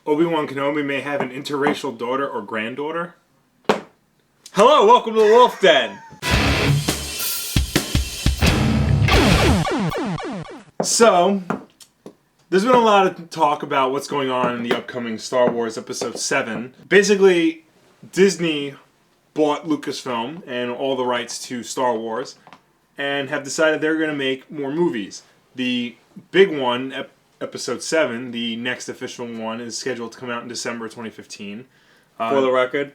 Obi-Wan Kenobi may have an interracial daughter or granddaughter. Hello, welcome to the Wulff Den. So, there's been a lot of talk about what's going on in the upcoming Star Wars Episode VII. Basically, Disney bought Lucasfilm and all the rights to Star Wars and have decided they're going to make more movies. The big one, Episode VII, the next official one, is scheduled to come out in December 2015. For the record,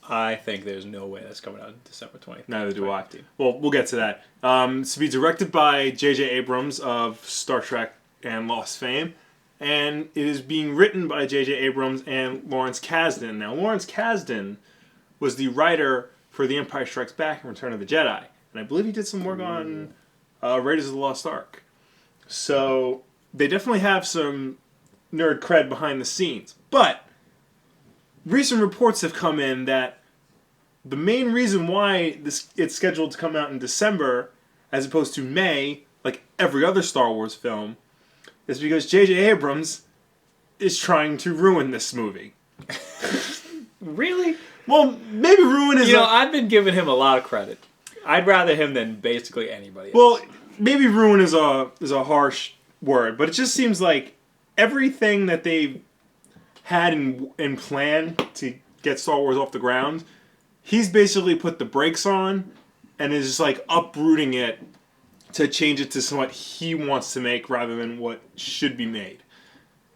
I think there's no way that's coming out in December 2015. Neither do I. Well, we'll get to that. It's to be directed by J.J. Abrams of Star Trek and Lost fame, and it is being written by J.J. Abrams and Lawrence Kasdan. Now, Lawrence Kasdan was the writer for The Empire Strikes Back and Return of the Jedi, and I believe he did some work on Raiders of the Lost Ark. So they definitely have some nerd cred behind the scenes. But recent reports have come in that the main reason why it's scheduled to come out in December as opposed to May, like every other Star Wars film, is because J.J. Abrams is trying to ruin this movie. Really? Well, maybe ruin is... I've been giving him a lot of credit. I'd rather him than basically anybody else. Well, maybe ruin is a harsh word, but it just seems like everything that they've had in plan to get Star Wars off the ground, he's basically put the brakes on and is just like uprooting it to change it to what he wants to make rather than what should be made.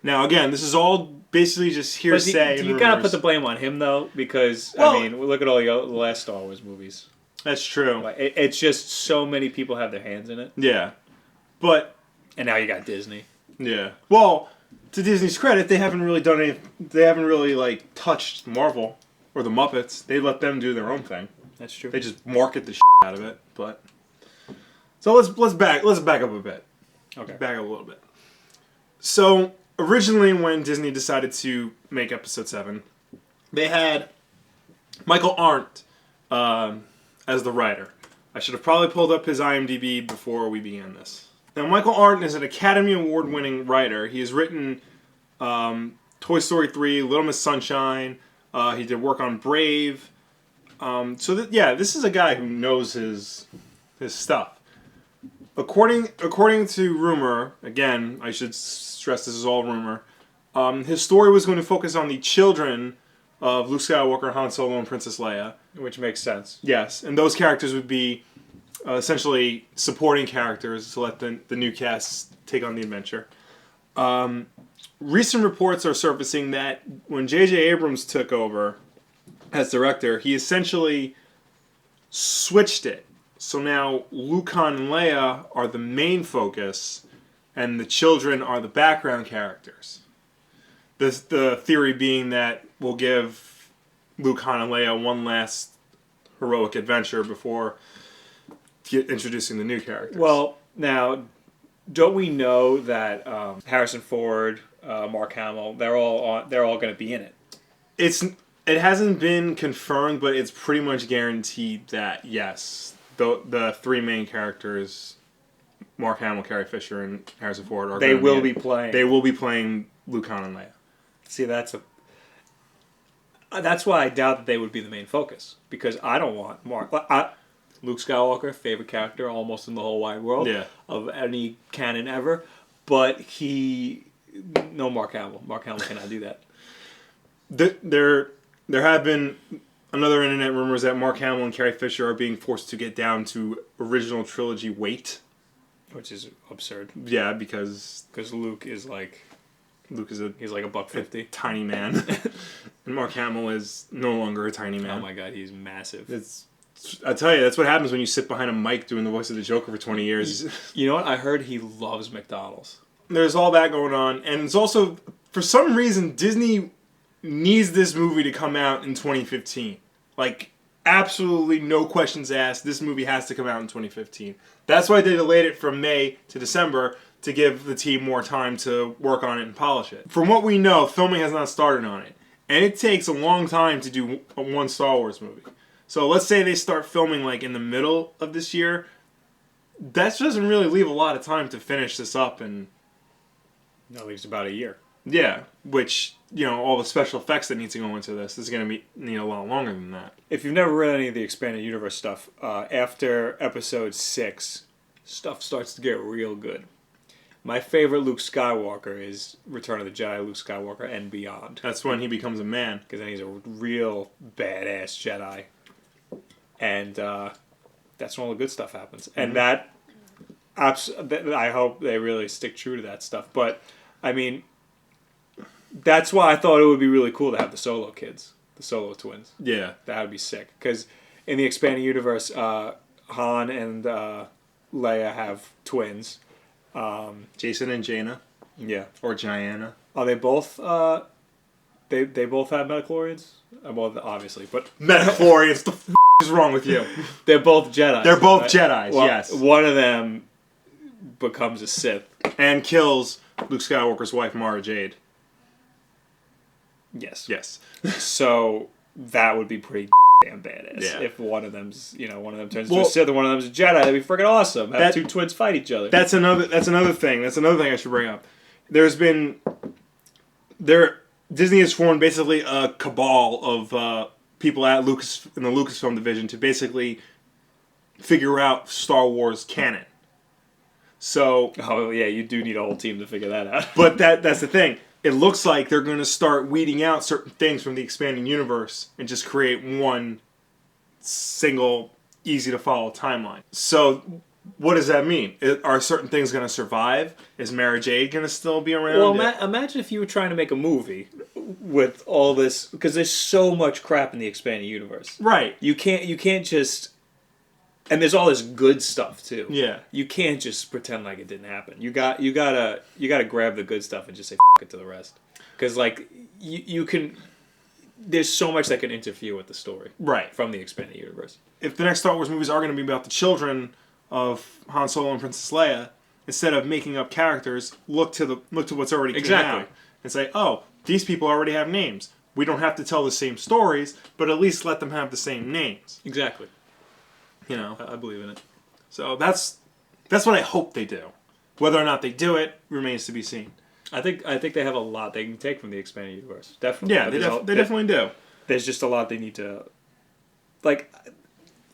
Now, again, this is all basically just hearsay. But you gotta put the blame on him, though, because, look at all the last Star Wars movies. That's true. It's just so many people have their hands in it. Yeah. But... And now you got Disney. Yeah. Well, to Disney's credit, they haven't really done any... They haven't really, touched Marvel or the Muppets. They let them do their own thing. That's true. They just market the out of it, but... So let's back up a bit. Okay. Back up a little bit. So, originally when Disney decided to make Episode VII, they had Michael Arndt as the writer. I should have probably pulled up his IMDb before we began this. Now, Michael Arndt is an Academy Award-winning writer. He has written Toy Story 3, Little Miss Sunshine. He did work on Brave. This is a guy who knows his stuff. According to rumor, again, I should stress this is all rumor, his story was going to focus on the children of Luke Skywalker, Han Solo, and Princess Leia. Which makes sense. Yes, and those characters would be essentially supporting characters to let the new cast take on the adventure. Recent reports are surfacing that when J.J. Abrams took over as director, he essentially switched it. So now Luke, Han, and Leia are the main focus, and the children are the background characters. The theory being that we'll give Luke, Han, and Leia one last heroic adventure before introducing the new characters. Well, now, don't we know that Harrison Ford, Mark Hamill, they're all going to be in it? It hasn't been confirmed, but it's pretty much guaranteed that yes. The three main characters, Mark Hamill, Carrie Fisher, and Harrison Ford, They will be playing Luke, Han, and Leia. See, that's why I doubt that they would be the main focus, because I don't want Luke Skywalker, favorite character almost in the whole wide world of any canon ever, but no Mark Hamill. Mark Hamill cannot do that. There have been another internet rumors that Mark Hamill and Carrie Fisher are being forced to get down to original trilogy weight, which is absurd. Yeah, because Luke is like he's like $150, tiny man, and Mark Hamill is no longer a tiny man. Oh my god, he's massive. I tell you, that's what happens when you sit behind a mic doing the voice of the Joker for 20 years. You know what? I heard he loves McDonald's. There's all that going on, and it's also, for some reason, Disney needs this movie to come out in 2015. Like, absolutely no questions asked. This movie has to come out in 2015. That's why they delayed it from May to December, to give the team more time to work on it and polish it. From what we know, filming has not started on it. And it takes a long time to do one Star Wars movie. So let's say they start filming like in the middle of this year. That doesn't really leave a lot of time to finish this up. And no, it leaves about a year. Yeah, which, all the special effects that need to go into this is going to need a lot longer than that. If you've never read any of the expanded universe stuff, after episode 6, stuff starts to get real good. My favorite Luke Skywalker is Return of the Jedi, Luke Skywalker, and beyond. That's when he becomes a man. Because then he's a real badass Jedi. And that's when all the good stuff happens. And that, I hope they really stick true to that stuff. But, I mean, that's why I thought it would be really cool to have the Solo kids. The Solo twins. Yeah. That would be sick. Because in the expanded universe, Han and Leia have twins. Jason and Jaina. Yeah. Or Gianna. Are they both, they both have midichlorians? Well, obviously, but... Midichlorians, the f*** is wrong with you? They're both Jedi. They're both Jedis, well, yes. One of them becomes a Sith. And kills Luke Skywalker's wife, Mara Jade. Yes. Yes. So, that would be pretty damn badass. Yeah. If one of them's, one of them turns into a Sith and one of them's a Jedi, that'd be freaking awesome. Have two twins fight each other. That's another thing. That's another thing I should bring up. Disney has formed basically a cabal of people at Lucas in the Lucasfilm division to basically figure out Star Wars canon. So, oh yeah, you do need a whole team to figure that out. But that's the thing. It looks like they're going to start weeding out certain things from the expanding universe and just create one single, easy-to-follow timeline. So, what does that mean? Are certain things going to survive? Is Mara Jade going to still be around? Well, imagine if you were trying to make a movie with all this, because there's so much crap in the expanding universe. Right. You can't just... And there's all this good stuff too. Yeah. You can't just pretend like it didn't happen. You gotta grab the good stuff and just say f*** it to the rest. Because you can. There's so much that can interfere with the story. Right. From the expanded universe. If the next Star Wars movies are going to be about the children of Han Solo and Princess Leia, instead of making up characters, look to what's already come out and say, oh, these people already have names. We don't have to tell the same stories, but at least let them have the same names. Exactly. I believe in it. So that's what I hope they do. Whether or not they do it remains to be seen. I think they have a lot they can take from the expanded universe. Definitely. Yeah, they definitely do. There's just a lot they need to... Like,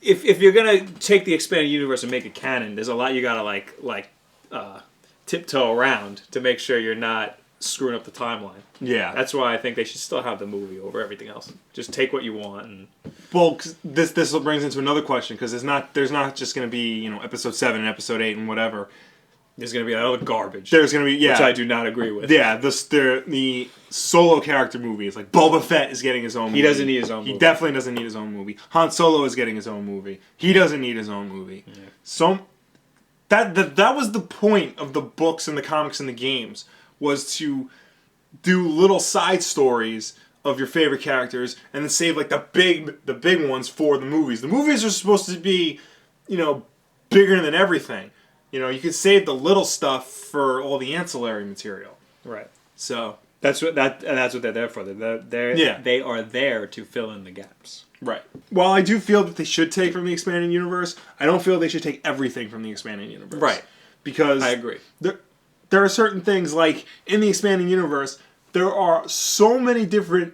if you're going to take the expanded universe and make it canon, there's a lot you got to, tiptoe around to make sure you're not screwing up the timeline. Yeah. That's why I think they should still have the movie over everything else. Just take what you want and... Well, 'cause this brings into another question, because there's not just going to be, episode 7 and episode 8 and whatever. There's going to be other garbage. There's going to be, which I do not agree with. Yeah, the solo character movies, like Boba Fett is getting his own movie. He doesn't need his own movie. He definitely doesn't need his own movie. Han Solo is getting his own movie. He doesn't need his own movie. Yeah. So, that was the point of the books and the comics and the games, was to do little side stories of your favorite characters and then save the big ones for the movies. The movies are supposed to be, bigger than everything. You could save the little stuff for all the ancillary material. Right. So that's what they're there for. They are there to fill in the gaps. Right. While I do feel that they should take from the expanding universe, I don't feel they should take everything from the expanding universe. Right. Because I agree. There are certain things, like in the expanding universe, there are so many different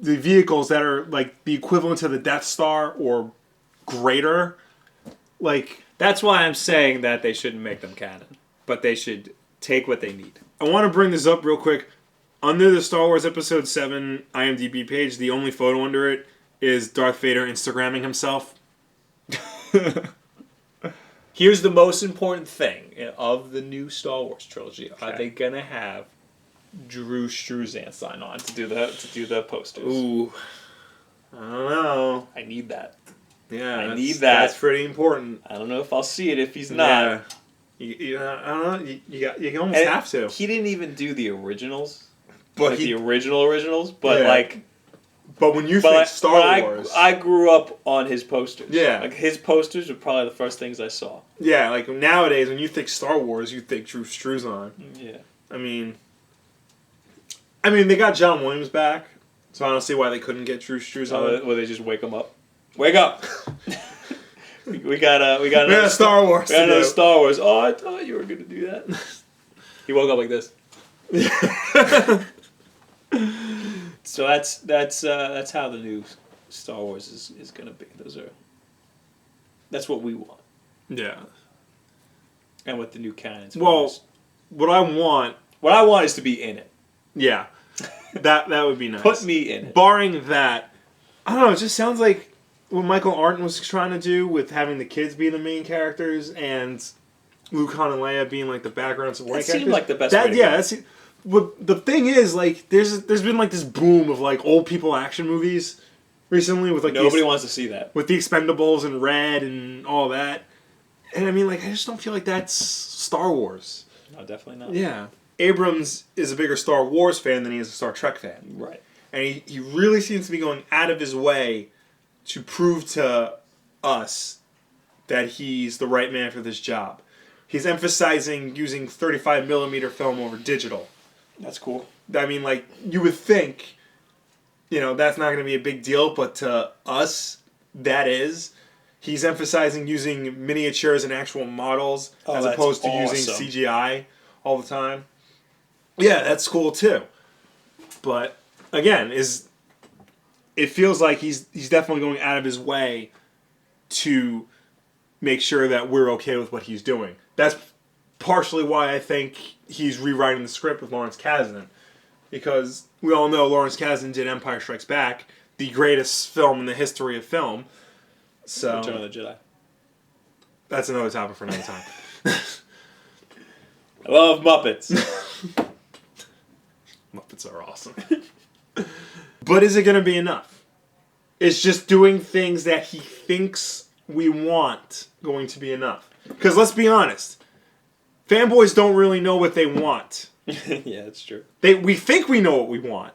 vehicles that are like the equivalent to the Death Star or greater. That's why I'm saying that they shouldn't make them canon, but they should take what they need. I want to bring this up real quick. Under the Star Wars Episode VII IMDb page, the only photo under it is Darth Vader Instagramming himself. Here's the most important thing of the new Star Wars trilogy. Okay. Are they gonna have Drew Struzan sign on to do the posters? Ooh, I don't know. I need that. Yeah, I need that. That's pretty important. I don't know if I'll see it if he's not. Yeah. I don't know. You almost have to. He didn't even do the originals, but the originals. But But when you think Star Wars... I grew up on his posters. Yeah. His posters were probably the first things I saw. Yeah, nowadays, when you think Star Wars, you think Drew Struzan. Yeah. I mean, they got John Williams back, so I don't see why they couldn't get Drew Struzan. Will they just wake him up? Wake up! we got another Star Wars. We got another Star Wars. Oh, I thought you were going to do that. He woke up like this. So that's how the new Star Wars is gonna be. That's what we want. Yeah. And what the new canon's. Well, what I want is to be in it. Yeah. That would be nice. Put me in it. Barring that, I don't know, it just sounds like what Michael Arndt was trying to do with having the kids be the main characters and Luke, Han, and Leia being like the background support characters. That seemed like the best way to go. What the thing is, like, there's been like this boom of like old people action movies recently with like nobody wants to see that with the Expendables and Red and all that, and I mean, like, I just don't feel like that's Star Wars. No, definitely not. Yeah, Abrams is a bigger Star Wars fan than he is a Star Trek fan. Right, and he really seems to be going out of his way to prove to us that he's the right man for this job. He's emphasizing using 35mm film over digital. That's cool. I mean, like, you would think, that's not going to be a big deal, but to us, that is. He's emphasizing using miniatures and actual models as opposed to using CGI all the time. Yeah, that's cool too. But, again, it feels like he's definitely going out of his way to make sure that we're okay with what he's doing. That's partially why I think he's rewriting the script with Lawrence Kasdan. Because we all know Lawrence Kasdan did Empire Strikes Back, the greatest film in the history of film. So Return of the Jedi. That's another topic for another time. I love Muppets. Muppets are awesome. But is it going to be enough? It's just doing things that he thinks we want going to be enough. Because let's be honest, fanboys don't really know what they want. Yeah, that's true. We think we know what we want,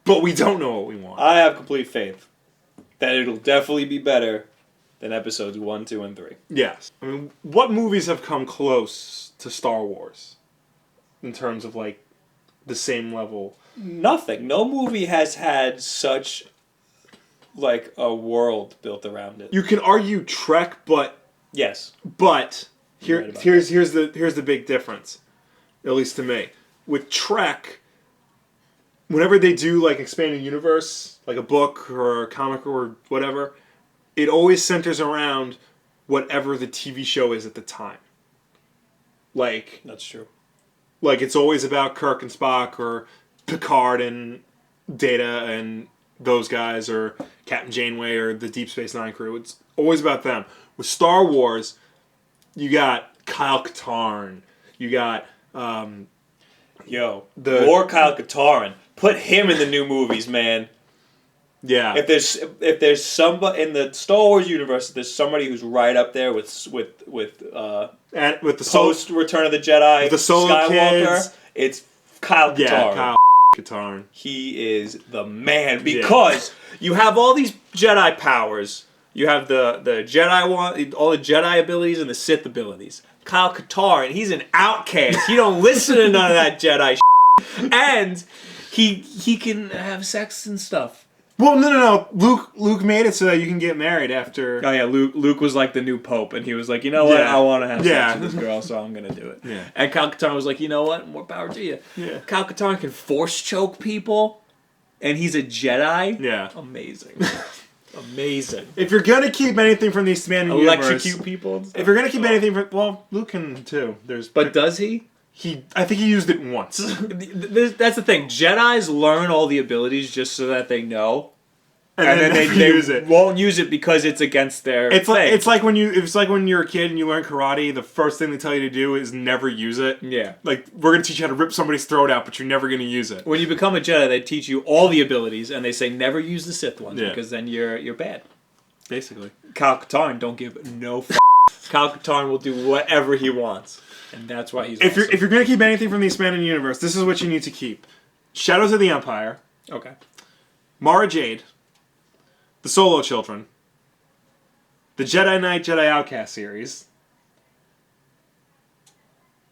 but we don't know what we want. I have complete faith that it'll definitely be better than episodes 1, 2, and 3. Yes. I mean, what movies have come close to Star Wars in terms of, like, the same level? Nothing. No movie has had such, like, a world built around it. You can argue Trek, but... Yes. But here's the big difference, at least to me. With Trek, whenever they do like expanded universe, like a book or a comic or whatever, it always centers around whatever the TV show is at the time. Like, that's true. Like, it's always about Kirk and Spock or Picard and Data and those guys or Captain Janeway or the Deep Space Nine crew. It's always about them. With Star Wars, you got Kyle Katarn. You got Kyle Katarn. Put him in the new movies, man. Yeah. If there's somebody in the Star Wars universe, there's somebody who's right up there with the post Return of the Jedi, the Solo Skywalker. Kids. It's Kyle Katarn. Yeah, Kyle Katarn. He is the man because you have all these Jedi powers. You have the Jedi all the Jedi abilities and the Sith abilities. Kyle Katarn, he's an outcast. He don't listen to none of that Jedi and he can have sex and stuff. Well, no. Luke made it so that you can get married after. Oh yeah, Luke was like the new pope, and he was like, you know what, I want to have sex with this girl, so I'm gonna do it. Yeah. And Kyle Katarn was like, you know what, more power to you. Yeah. Kyle Katarn can force choke people, and he's a Jedi. Yeah. Amazing. Amazing. If you're gonna keep anything from the expanded universe, electrocute people. And stuff. If you're gonna keep anything from, Luke can too. But does he? I think he used it once. That's the thing. Jedis learn all the abilities just so that they know, and then they use it. Won't use it because it's against their. It's like when you're a kid and you learn karate. The first thing they tell you to do is never use it. Yeah. Like, we're gonna teach you how to rip somebody's throat out, but you're never gonna use it. When you become a Jedi, they teach you all the abilities, and they say never use the Sith ones because then you're bad. Basically. Kyle Katarn don't give no f***. Kyle Katarn will do whatever he wants. And that's why he's If you're going to keep anything from the expanded universe, this is what you need to keep. Shadows of the Empire. Okay. Mara Jade. The Solo Children. The Jedi Knight, Jedi Outcast series.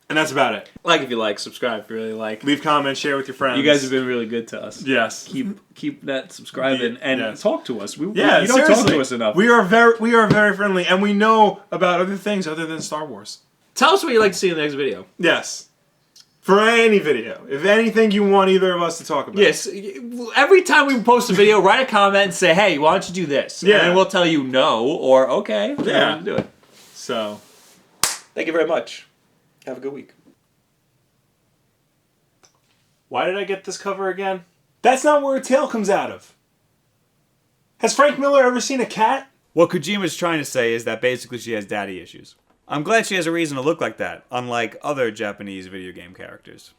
And that's about it. Like if you like, subscribe if you really like. Leave comments, share with your friends. You guys have been really good to us. Yes. Keep that subscribing and talk to us. You don't talk to us enough. We are very friendly, and we know about other things other than Star Wars. Tell us what you'd like to see in the next video. Yes. For any video. If anything you want either of us to talk about. Yes. Every time we post a video, write a comment and say, hey, why don't you do this? Yeah. And then we'll tell you no or okay. Yeah. Do it. So. Thank you very much. Have a good week. Why did I get this cover again? That's not where a tail comes out of. Has Frank Miller ever seen a cat? What Kojima's trying to say is that basically she has daddy issues. I'm glad she has a reason to look like that, unlike other Japanese video game characters.